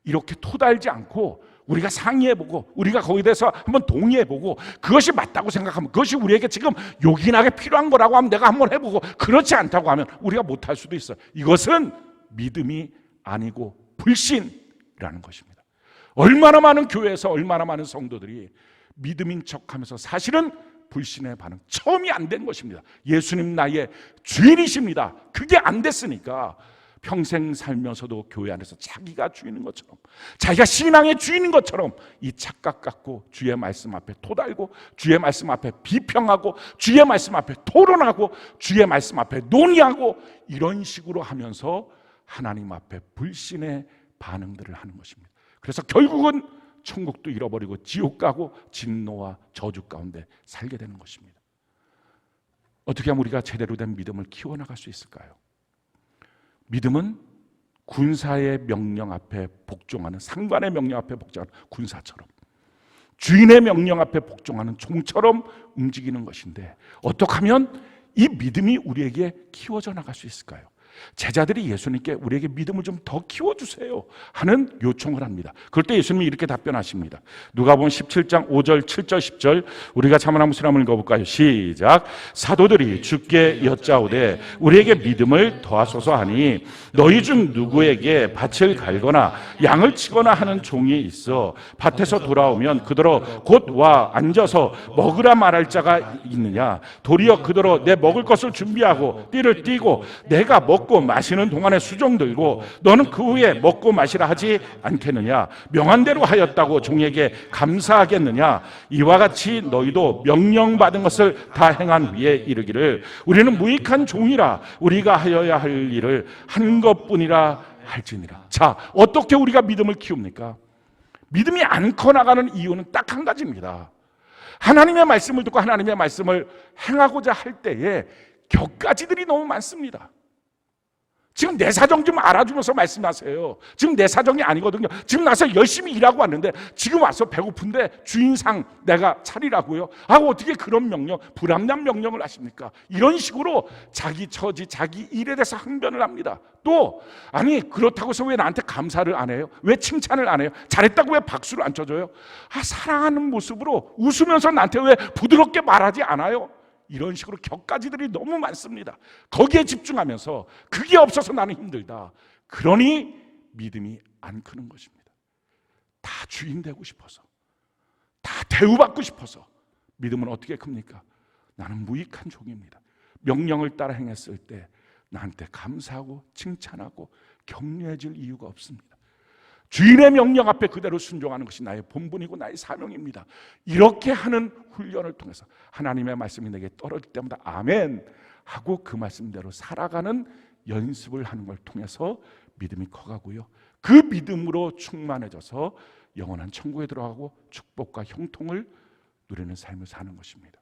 Speaker 2: 이렇게 토달지 않고 우리가 상의해보고 우리가 거기에 대해서 한번 동의해보고 그것이 맞다고 생각하면, 그것이 우리에게 지금 요긴하게 필요한 거라고 하면 내가 한번 해보고, 그렇지 않다고 하면 우리가 못할 수도 있어요. 이것은 믿음이 아니고 불신이라는 것입니다. 얼마나 많은 교회에서 얼마나 많은 성도들이 믿음인 척하면서 사실은 불신의 반응, 처음이 안 된 것입니다. 예수님 나의 주인이십니다. 그게 안 됐으니까 평생 살면서도 교회 안에서 자기가 주인인 것처럼, 자기가 신앙의 주인인 것처럼 이 착각 갖고 주의 말씀 앞에 토달고, 주의 말씀 앞에 비평하고, 주의 말씀 앞에 토론하고, 주의 말씀 앞에 논의하고, 이런 식으로 하면서 하나님 앞에 불신의 반응들을 하는 것입니다. 그래서 결국은 천국도 잃어버리고 지옥 가고 진노와 저주 가운데 살게 되는 것입니다. 어떻게 하면 우리가 제대로 된 믿음을 키워나갈 수 있을까요? 믿음은 군사의 명령 앞에 복종하는, 상관의 명령 앞에 복종하는 군사처럼, 주인의 명령 앞에 복종하는 종처럼 움직이는 것인데, 어떻게 하면 이 믿음이 우리에게 키워져 나갈 수 있을까요? 제자들이 예수님께 우리에게 믿음을 좀 더 키워주세요 하는 요청을 합니다. 그럴 때 예수님이 이렇게 답변하십니다. 누가복음 17장 5절 7절 10절 우리가 한번 수렴을 읽어볼까요? 시작. 사도들이 주께 여짜오되 우리에게 믿음을 더하소서 하니 너희 중 누구에게 밭을 갈거나 양을 치거나 하는 종이 있어 밭에서 돌아오면 그대로 곧 와 앉아서 먹으라 말할 자가 있느냐? 도리어 그대로 내 먹을 것을 준비하고 띠를 띠고 내가 먹고 마시는 동안에 수종 들고 너는 그 후에 먹고 마시라 하지 않겠느냐? 명한 대로 하였다고 종에게 감사하겠느냐? 이와 같이 너희도 명령받은 것을 다 행한 후에 이르기를 우리는 무익한 종이라 우리가 하여야 할 일을 한 것뿐이라 할지니라. 자, 어떻게 우리가 믿음을 키웁니까? 믿음이 안 커나가는 이유는 딱 한 가지입니다. 하나님의 말씀을 듣고 하나님의 말씀을 행하고자 할 때에 격가지들이 너무 많습니다. 지금 내 사정 좀 알아주면서 말씀하세요. 지금 내 사정이 아니거든요. 지금 나서 열심히 일하고 왔는데 지금 와서 배고픈데 주인상 내가 차리라고요? 어떻게 그런 명령, 불합리한 명령을 하십니까? 이런 식으로 자기 처지, 자기 일에 대해서 항변을 합니다. 또 그렇다고 해서 왜 나한테 감사를 안 해요? 왜 칭찬을 안 해요? 잘했다고 왜 박수를 안 쳐줘요? 사랑하는 모습으로 웃으면서 나한테 왜 부드럽게 말하지 않아요? 이런 식으로 격가지들이 너무 많습니다. 거기에 집중하면서 그게 없어서 나는 힘들다. 그러니 믿음이 안 크는 것입니다. 다 주인 되고 싶어서, 다 대우받고 싶어서. 믿음은 어떻게 큽니까? 나는 무익한 종입니다. 명령을 따라 행했을 때 나한테 감사하고 칭찬하고 격려해 줄 이유가 없습니다. 주인의 명령 앞에 그대로 순종하는 것이 나의 본분이고 나의 사명입니다. 이렇게 하는 훈련을 통해서 하나님의 말씀이 내게 떨어질 때마다 아멘 하고 그 말씀대로 살아가는 연습을 하는 걸 통해서 믿음이 커가고요. 그 믿음으로 충만해져서 영원한 천국에 들어가고 축복과 형통을 누리는 삶을 사는 것입니다.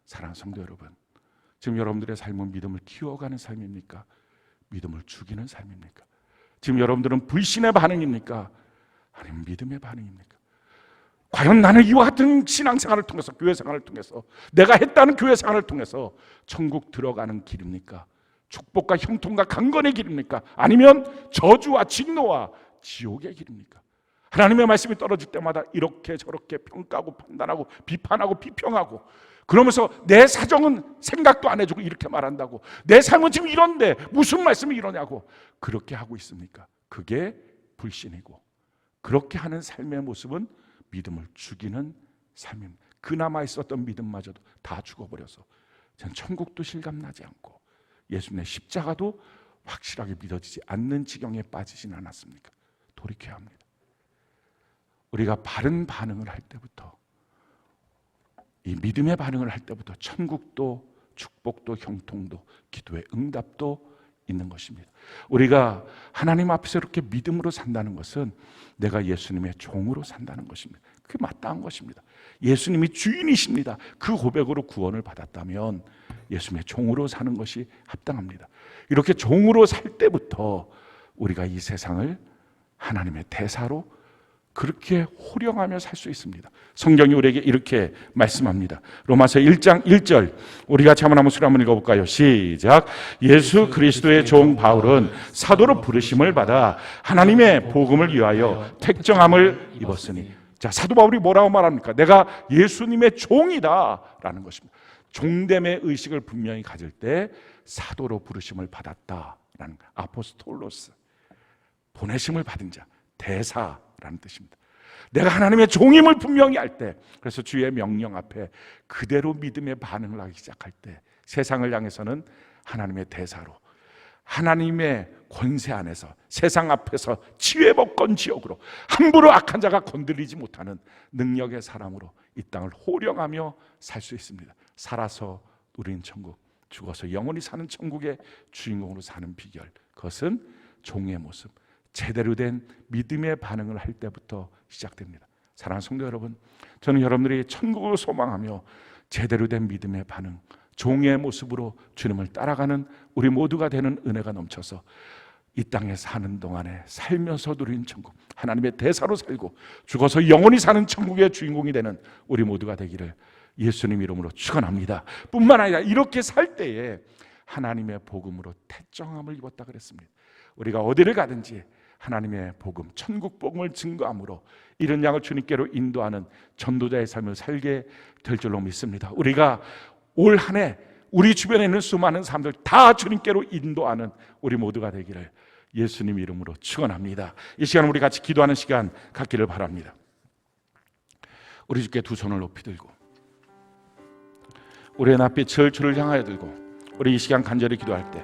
Speaker 2: 사랑하는 성도 여러분, 지금 여러분들의 삶은 믿음을 키워가는 삶입니까? 믿음을 죽이는 삶입니까? 지금 여러분들은 불신의 반응입니까? 아니면 믿음의 반응입니까? 과연 나는 이와 같은 신앙생활을 통해서, 교회생활을 통해서, 내가 했다는 교회생활을 통해서 천국 들어가는 길입니까? 축복과 형통과 강건의 길입니까? 아니면 저주와 진노와 지옥의 길입니까? 하나님의 말씀이 떨어질 때마다 이렇게 저렇게 평가하고 판단하고 비판하고 비평하고
Speaker 3: 그러면서 내 사정은 생각도 안 해주고 이렇게 말한다고, 내 삶은 지금 이런데 무슨 말씀이 이러냐고 그렇게 하고 있습니까? 그게 불신이고, 그렇게 하는 삶의 모습은 믿음을 죽이는 삶입니다. 그나마 있었던 믿음마저도 다 죽어버려서 전 천국도 실감나지 않고 예수님의 십자가도 확실하게 믿어지지 않는 지경에 빠지진 않았습니까? 돌이켜야 합니다. 우리가 바른 반응을 할 때부터, 이 믿음의 반응을 할 때부터 천국도 축복도 형통도 기도의 응답도 있는 것입니다. 우리가 하나님 앞에서 이렇게 믿음으로 산다는 것은 내가 예수님의 종으로 산다는 것입니다. 그게 마땅한 것입니다. 예수님이 주인이십니다. 그 고백으로 구원을 받았다면 예수님의 종으로 사는 것이 합당합니다. 이렇게 종으로 살 때부터 우리가 이 세상을 하나님의 대사로 그렇게 호령하며 살 수 있습니다. 성경이 우리에게 이렇게 말씀합니다. 로마서 1장 1절, 우리가 한번 한번 한번 읽어볼까요? 시작. 예수 그리스도의 종 바울은 사도로 부르심을 받아 하나님의 복음을 위하여 택정함을 입었으니. 자, 사도 바울이 뭐라고 말합니까? 내가 예수님의 종이다 라는 것입니다. 종됨의 의식을 분명히 가질 때 사도로 부르심을 받았다라는, 아포스톨로스, 보내심을 받은 자, 대사라는 뜻입니다. 내가 하나님의 종임을 분명히 알 때, 그래서 주의 명령 앞에 그대로 믿음의 반응을 하기 시작할 때 세상을 향해서는 하나님의 대사로, 하나님의 권세 안에서 세상 앞에서 지혜복권 지역으로 함부로 악한 자가 건드리지 못하는 능력의 사람으로 이 땅을 호령하며 살 수 있습니다. 살아서 누리는 천국, 죽어서 영원히 사는 천국의 주인공으로 사는 비결, 그것은 종의 모습, 제대로 된 믿음의 반응을 할 때부터 시작됩니다. 사랑하는 성도 여러분, 저는 여러분들이 천국을 소망하며 제대로 된 믿음의 반응, 종의 모습으로 주님을 따라가는 우리 모두가 되는 은혜가 넘쳐서 이 땅에 사는 동안에 살면서 누린 천국, 하나님의 대사로 살고 죽어서 영원히 사는 천국의 주인공이 되는 우리 모두가 되기를 예수님 이름으로 축원합니다. 뿐만 아니라 이렇게 살 때에 하나님의 복음으로 택정함을 입었다 그랬습니다. 우리가 어디를 가든지 하나님의 복음, 천국 복음을 증거함으로 이런 양을 주님께로 인도하는 전도자의 삶을 살게 될 줄로 믿습니다. 우리가 올 한 해 우리 주변에 있는 수많은 사람들 다 주님께로 인도하는 우리 모두가 되기를 예수님 이름으로 축원합니다. 이 시간 우리 같이 기도하는 시간 갖기를 바랍니다. 우리 주께 두 손을 높이 들고 우리의 낯빛을 주를 향하여 들고 우리 이 시간 간절히 기도할 때,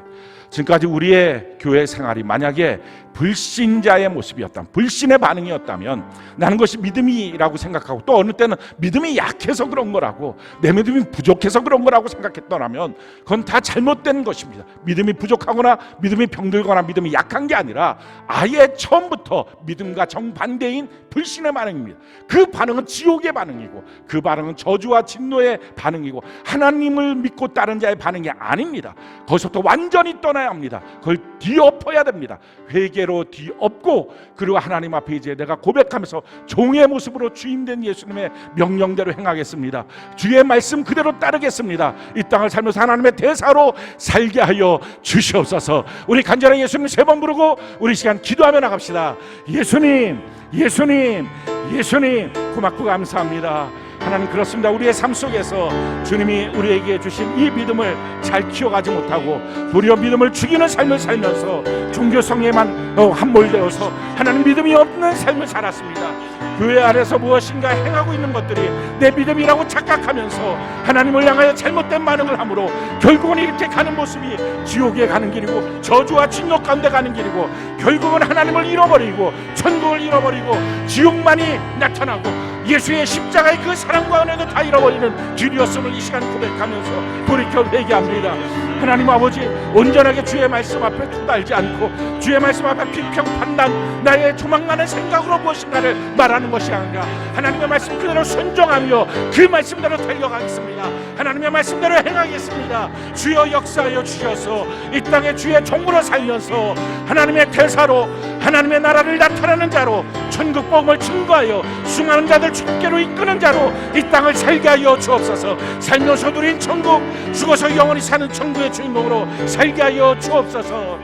Speaker 3: 지금까지 우리의 교회 생활이 만약에 불신자의 모습이었다면, 불신의 반응이었다면 나는 것이 믿음이라고 생각하고, 또 어느 때는 믿음이 약해서 그런 거라고, 내 믿음이 부족해서 그런 거라고 생각했더라면 그건 다 잘못된 것입니다. 믿음이 부족하거나 믿음이 병들거나 믿음이 약한 게 아니라 아예 처음부터 믿음과 정반대인 불신의 반응입니다. 그 반응은 지옥의 반응이고, 그 반응은 저주와 진노의 반응이고, 하나님을 믿고 따른 자의 반응이 아닙니다. 거기서부터 완전히 떠나야 합니다. 그걸 뒤엎어야 됩니다. 회개로 뒤엎고, 그리고 하나님 앞에 이제 내가 고백하면서 종의 모습으로 주인된 예수님의 명령대로 행하겠습니다. 주의 말씀 그대로 따르겠습니다. 이 땅을 살면서 하나님의 대사로 살게 하여 주시옵소서. 우리 간절히 예수님 세 번 부르고 우리 시간 기도하며 나갑시다. 예수님, 예수님, 예수님, 고맙고 감사합니다. 하나님, 그렇습니다. 우리의 삶 속에서 주님이 우리에게 주신 이 믿음을 잘 키워가지 못하고 도리어 믿음을 죽이는 삶을 살면서 종교성에만 함몰되어서 하나님 믿음이 없는 삶을 살았습니다. 교회 안에서 무엇인가 행하고 있는 것들이 내 믿음이라고 착각하면서 하나님을 향하여 잘못된 반응을 함으로 결국은 이렇게 가는 모습이 지옥에 가는 길이고, 저주와 진노 가운데 가는 길이고, 결국은 하나님을 잃어버리고 천국을 잃어버리고 지옥만이 나타나고 예수의 십자가의 그 사랑과 은혜도 다 잃어버리는 길이었음을 이 시간 고백하면서 돌이켜 회개합니다. 하나님 아버지, 온전하게 주의 말씀 앞에 투달지 않고 주의 말씀 앞에 비평 판단, 나의 조망하는 생각으로 무엇인가를 말하는 것이 아니라 하나님의 말씀 그대로 순종하며 그 말씀대로 달려가겠습니다. 하나님의 말씀대로 행하겠습니다. 주여 역사하여 주셔서 이 땅에 주의 종으로 살면서 하나님의 대사로, 하나님의 나라를 나타내는 자로, 천국 복음을 증거하여 수많은 자들 주께로 이끄는 자로 이 땅을 살게 하여 주옵소서. 살면서 누린 천국, 죽어서 영원히 사는 천국의 주인공으로 살게 하여 주옵소서.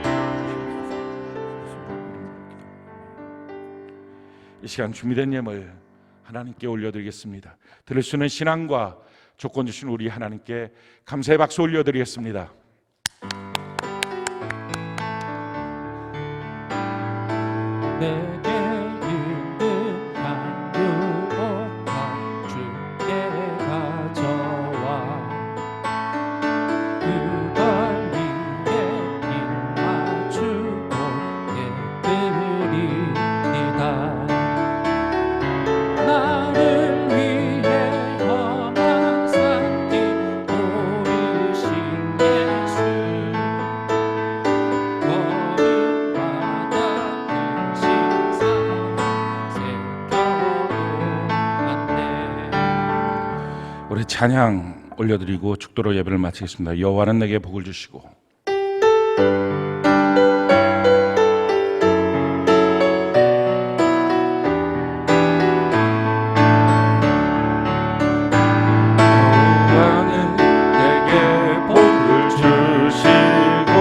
Speaker 3: 이 시간 준비된 예물 하나님께 올려드리겠습니다. 들을 수 있는 신앙과 조건 주신 우리 하나님께 감사의 박수 올려드리겠습니다.
Speaker 4: 내게 있는 향유와 주께 가져와 그 발 위에 입 맞추고 깨뜨리리다. 나를 위해 험한 산길 오르신 예수 거룩하다 신 사랑 새겨놓았네.
Speaker 2: 우리 찬양 올려드리고 축도로 예배를 마치겠습니다. 여호와는 내게 복을 주시고 여호와는 내게 복을 주시고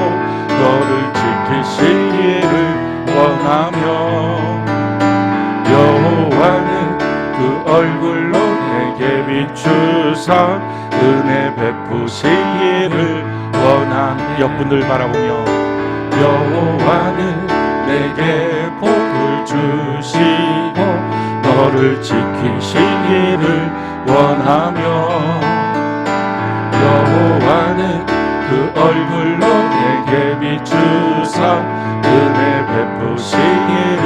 Speaker 2: 너를 지키시기를 원하며 여호와는 그 얼굴로 내게 비추사 은혜 베푸시기를 원하는 옆분들 바라보며 여호와는 내게 복을 주시고 너를 지키시기를 원하며 여호와는 그 얼굴로 내게 비추사 은혜 베푸시기를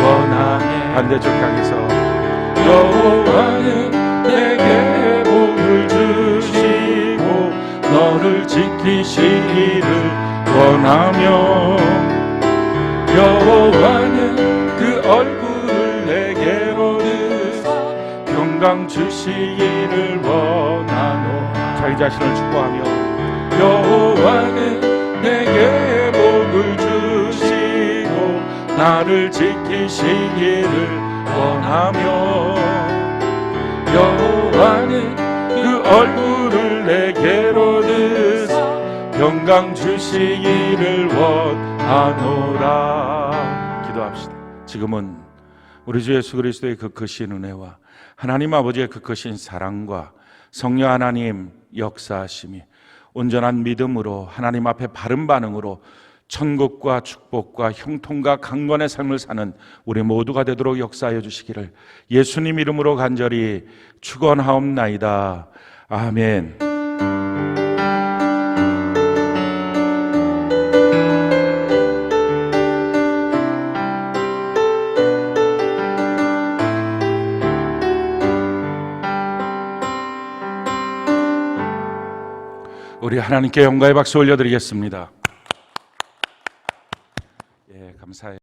Speaker 2: 원하네. 반대쪽 향해서 여호와는 내게 복을 주시고 너를 지키시기를 원하며 여호와는 그 얼굴을 내게로 드사 평강 주시기를 원하노. 자기 자신을 축복하며 여호와는 내게 복을 주시고 나를 지키시기를 원하며 여호와는 그 얼굴을 내게로 드사 평강 주시기를 원하노라. 기도합시다. 지금은 우리 주 예수 그리스도의 그 크신 은혜와 하나님 아버지의 그 크신 사랑과 성령 하나님 역사하심이 온전한 믿음으로 하나님 앞에 바른 반응으로 천국과 축복과 형통과 강건의 삶을 사는 우리 모두가 되도록 역사하여 주시기를 예수님 이름으로 간절히 축원하옵나이다. 아멘. 우리 하나님께 영광의 박수 올려드리겠습니다. 예, 감사해요.